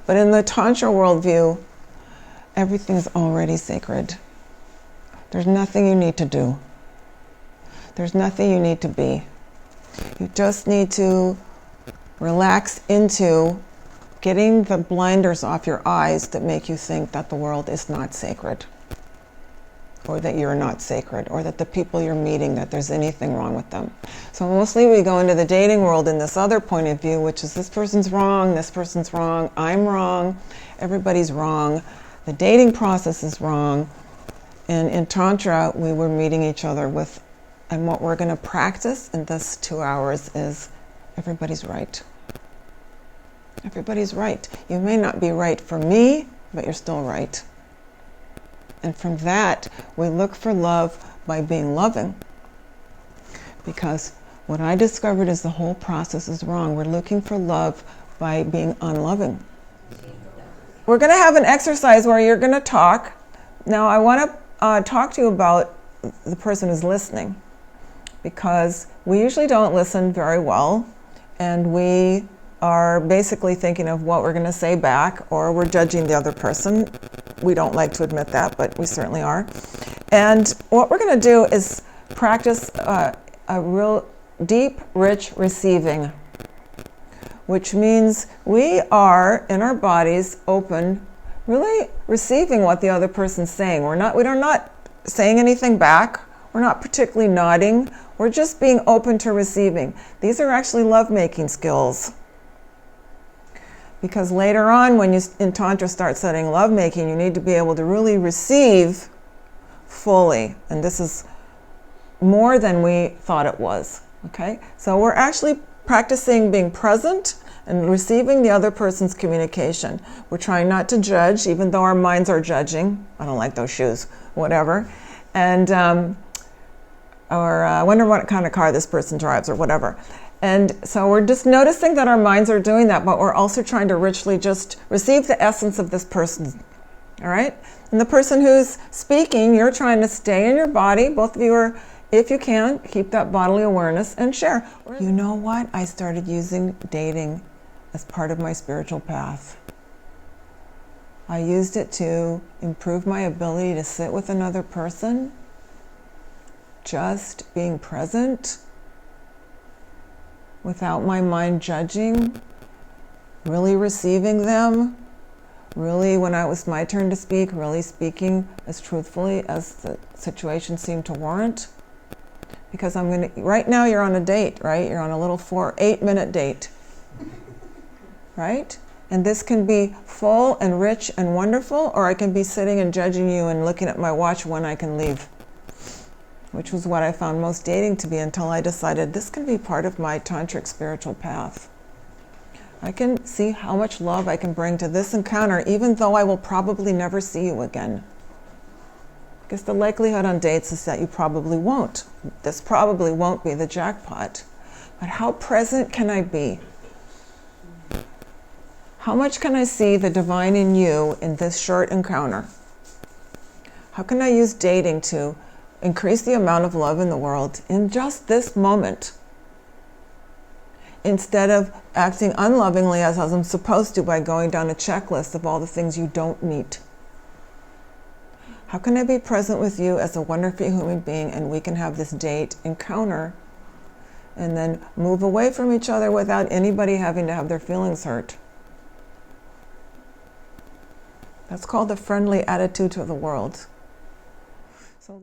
But in the Tantra worldview, everything's already sacred. There's nothing you need to do. There's nothing you need to be. You just need to relax into getting the blinders off your eyes that make you think that the world is not sacred, or that you're not sacred, or that the people you're meeting, that there's anything wrong with them. So mostly we go into the dating world in this other point of view, which is this person's wrong, I'm wrong, everybody's wrong, the dating process is wrong. And in Tantra, we were meeting each other with, and what we're going to practice in this 2 hours is everybody's right. Everybody's right. You may not be right for me, but you're still right. And from that, we look for love by being loving. Because what I discovered is the whole process is wrong. We're looking for love by being unloving. We're going to have an exercise where you're going to talk. Now, I want to talk to you about the person who's listening, because we usually don't listen very well, and we are basically thinking of what we're going to say back, or we're judging the other person. We don't like to admit that, but we certainly are. And what we're going to do is practice a real deep, rich receiving, which means we are, in our bodies, open, really receiving what the other person's saying. We're not saying anything back. We're not particularly nodding. We're just being open to receiving. These are actually love-making skills. Because later on, when you in Tantra start studying lovemaking, you need to be able to really receive fully. And this is more than we thought it was. Okay? So we're actually practicing being present and receiving the other person's communication. We're trying not to judge, even though our minds are judging. I don't like those shoes, whatever. And I wonder what kind of car this person drives, or whatever. And so we're just noticing that our minds are doing that, but we're also trying to richly just receive the essence of this person, all right? And the person who's speaking, you're trying to stay in your body. Both of you are, if you can, keep that bodily awareness and share. You know what? I started using dating as part of my spiritual path. I used it to improve my ability to sit with another person, just being present, without my mind judging, really receiving them, really, when it was my turn to speak, really speaking as truthfully as the situation seemed to warrant. Because right now you're on a date, right? You're on a little 8-minute date, right? And this can be full and rich and wonderful, or I can be sitting and judging you and looking at my watch when I can leave, which was what I found most dating to be, until I decided this can be part of my tantric spiritual path. I can see how much love I can bring to this encounter, even though I will probably never see you again. Because the likelihood on dates is that you probably won't. This probably won't be the jackpot. But how present can I be? How much can I see the divine in you in this short encounter? How can I use dating to increase the amount of love in the world in just this moment, instead of acting unlovingly as I'm supposed to by going down a checklist of all the things you don't need? How can I be present with you as a wonderful human being, and we can have this date encounter and then move away from each other without anybody having to have their feelings hurt? That's called the friendly attitude to the world. So